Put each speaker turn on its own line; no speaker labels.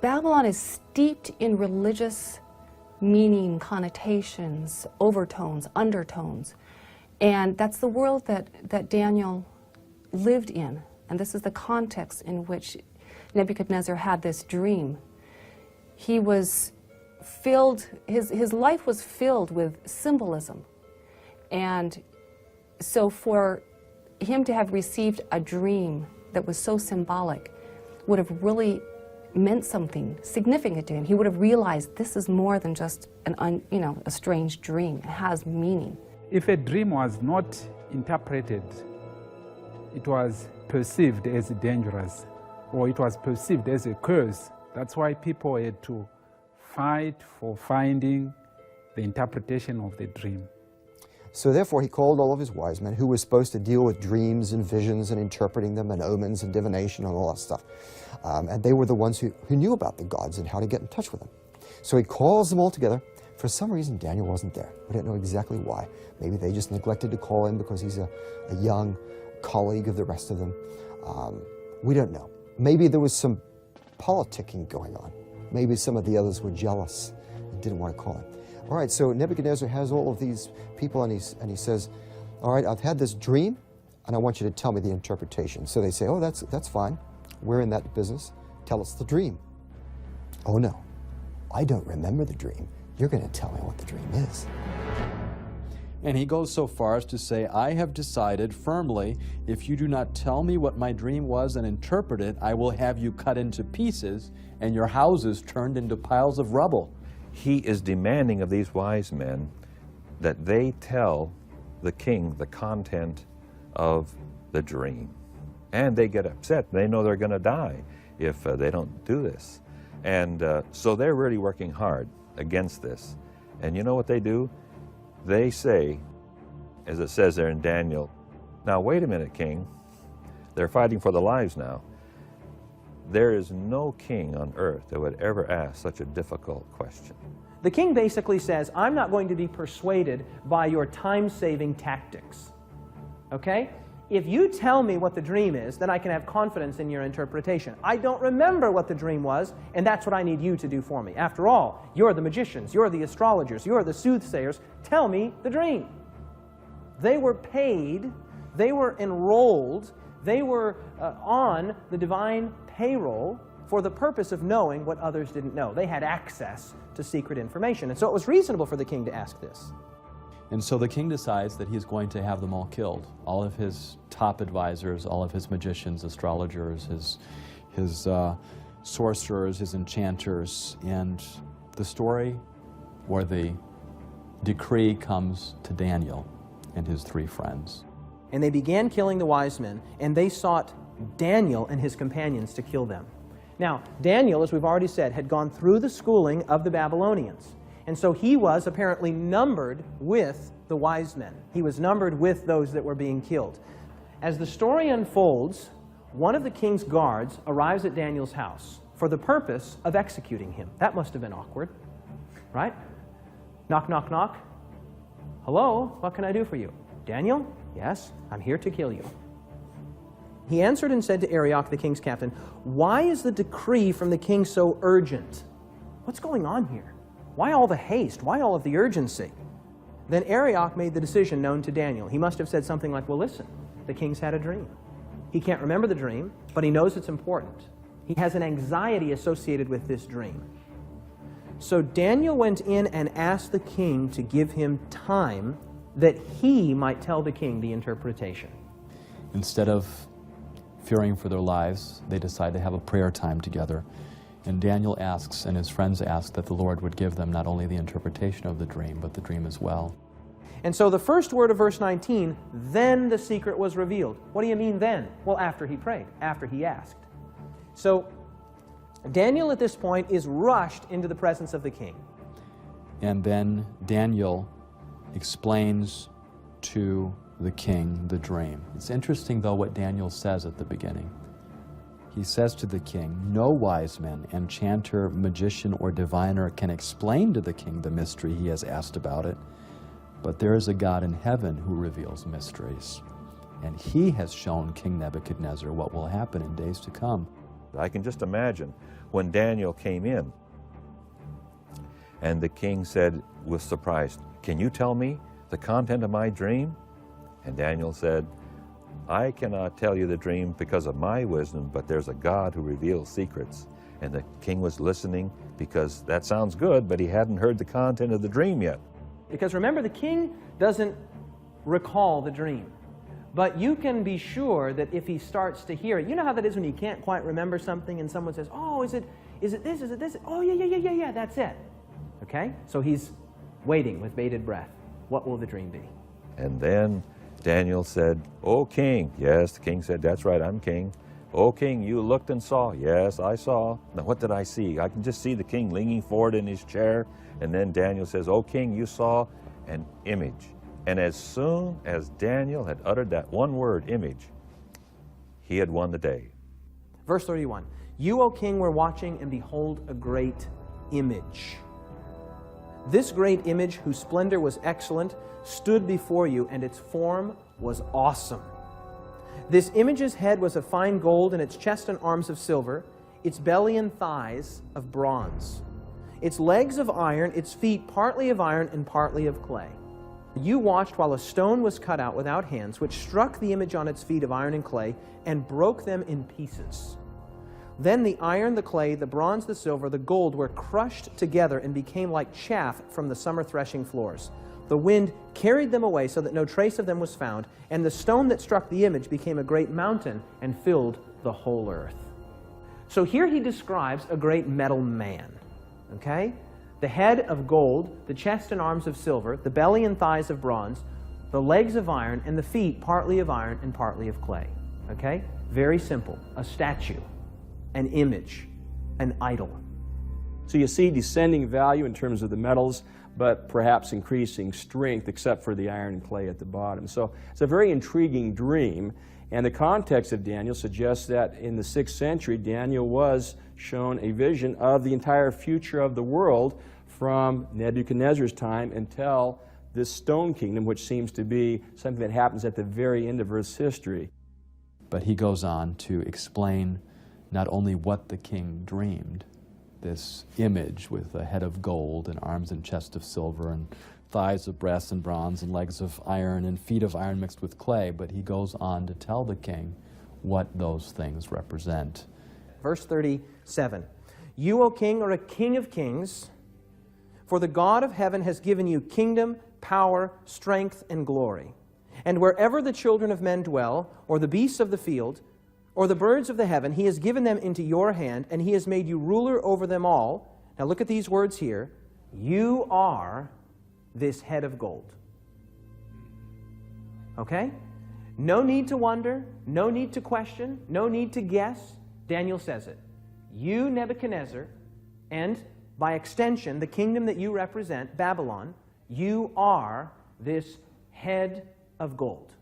Babylon is steeped in religious meaning, connotations, overtones, undertones. And that's the world that Daniel lived in. And this is the context in which Nebuchadnezzar had this dream. He was filled, his life was filled with symbolism. And so for him to have received a dream that was so symbolic would have really meant something significant to him. He would have realized this is more than just a strange dream. It has meaning.
If a dream was not interpreted, it was perceived as dangerous, or it was perceived as a curse. That's why people had to fight for finding the interpretation of the dream.
So therefore he called all of his wise men who were supposed to deal with dreams and visions and interpreting them and omens and divination and all that stuff. And they were the ones who knew about the gods and how to get in touch with them. So he calls them all together. For some reason, Daniel wasn't there. We don't know exactly why. Maybe they just neglected to call him because he's a young colleague of the rest of them. We don't know. Maybe there was some politicking going on. Maybe some of the others were jealous and didn't want to call him. All right, so Nebuchadnezzar has all of these people, and he says, all right, I've had this dream, and I want you to tell me the interpretation. So they say, oh, that's fine. We're in that business. Tell us the dream. Oh, no, I don't remember the dream. You're going to tell me what the dream is.
And he goes so far as to say, I have decided firmly, if you do not tell me what my dream was and interpret it, I will have you cut into pieces and your houses turned into piles of rubble.
He is demanding of these wise men that they tell the king the content of the dream. And they get upset. They know they're going to die if they don't do this. And so they're really working hard against this. And you know what they do? They say, as it says there in Daniel, now wait a minute, king. They're fighting for their lives now. There is no king on earth that would ever ask such a difficult question.
The king basically says, I'm not going to be persuaded by your time-saving tactics. Okay? If you tell me what the dream is, then I can have confidence in your interpretation. I don't remember what the dream was, and that's what I need you to do for me. After all, you're the magicians, you're the astrologers, you're the soothsayers. Tell me the dream. They were paid, they were enrolled, they were on the divine payroll for the purpose of knowing what others didn't know. They had access to secret information, and so it was reasonable for the king to ask this.
And so the king decides that he's going to have them all killed. All of his top advisors, all of his magicians, astrologers, his sorcerers, his enchanters, and the story where the decree comes to Daniel and his 3 friends.
And they began killing the wise men, and they sought Daniel and his companions to kill them. Now, Daniel, as we've already said, had gone through the schooling of the Babylonians. And so he was apparently numbered with the wise men. He was numbered with those that were being killed. As the story unfolds, one of the king's guards arrives at Daniel's house for the purpose of executing him. That must have been awkward, right? Knock, knock, knock. Hello, what can I do for you? Daniel? Yes, I'm here to kill you. He answered and said to Arioch, the king's captain, why is the decree from the king so urgent? What's going on here? Why all the haste? Why all of the urgency? Then Arioch made the decision known to Daniel. He must have said something like, well, listen, the king's had a dream. He can't remember the dream, but he knows it's important. He has an anxiety associated with this dream. So Daniel went in and asked the king to give him time that he might tell the king the interpretation.
Instead of fearing for their lives, they decide to have a prayer time together. And Daniel asks, and his friends ask, that the Lord would give them not only the interpretation of the dream, but the dream as well.
And so the first word of verse 19, then the secret was revealed. What do you mean then? Well, after he prayed, after he asked. So Daniel at this point is rushed into the presence of the king.
And then Daniel explains to the king the dream. It's interesting, though, what Daniel says at the beginning. He says to the king, no wise man, enchanter, magician, or diviner can explain to the king the mystery he has asked about it, but there is a God in heaven who reveals mysteries, and he has shown King Nebuchadnezzar what will happen in days to come.
I can just imagine when Daniel came in and the king said with surprise, "Can you tell me the content of my dream?" And Daniel said, "I cannot tell you the dream because of my wisdom, but there's a God who reveals secrets." And the king was listening because that sounds good, but he hadn't heard the content of the dream yet.
Because remember, the king doesn't recall the dream. But you can be sure that if he starts to hear it, you know how that is when you can't quite remember something and someone says, "Oh, is it this, is it this?" "Oh, yeah, that's it." Okay? So he's waiting with bated breath. What will the dream be?
And then Daniel said, "O king," yes, the king said, "That's right, I'm king." "O king, you looked and saw." "Yes, I saw." "Now what did I see?" I can just see the king leaning forward in his chair. And then Daniel says, "O king, you saw an image." And as soon as Daniel had uttered that one word, image, he had won the day.
Verse 31, "You, O king, were watching, and behold, a great image. This great image, whose splendor was excellent, stood before you, and its form was awesome. This image's head was of fine gold, and its chest and arms of silver, its belly and thighs of bronze, its legs of iron, its feet partly of iron and partly of clay. You watched while a stone was cut out without hands, which struck the image on its feet of iron and clay, and broke them in pieces. Then the iron, the clay, the bronze, the silver, the gold were crushed together and became like chaff from the summer threshing floors. The wind carried them away so that no trace of them was found, and the stone that struck the image became a great mountain and filled the whole earth." So here he describes a great metal man, okay? The head of gold, the chest and arms of silver, the belly and thighs of bronze, the legs of iron, and the feet partly of iron and partly of clay, okay? Very simple. A statue, an image, an idol.
So you see descending value in terms of the metals, but perhaps increasing strength, except for the iron and clay at the bottom. So it's a very intriguing dream, and the context of Daniel suggests that in the 6th century, Daniel was shown a vision of the entire future of the world from Nebuchadnezzar's time until this stone kingdom, which seems to be something that happens at the very end of Earth's history.
But he goes on to explain not only what the king dreamed, this image with a head of gold and arms and chest of silver and thighs of brass and bronze and legs of iron and feet of iron mixed with clay, but he goes on to tell the king what those things represent.
Verse 37, "You, O king, are a king of kings, for the God of heaven has given you kingdom, power, strength, and glory. And wherever the children of men dwell, or the beasts of the field, or the birds of the heaven, he has given them into your hand, and he has made you ruler over them all." Now look at these words here. "You are this head of gold." Okay? No need to wonder, no need to question, no need to guess. Daniel says it. You, Nebuchadnezzar, and by extension, the kingdom that you represent, Babylon, you are this head of gold.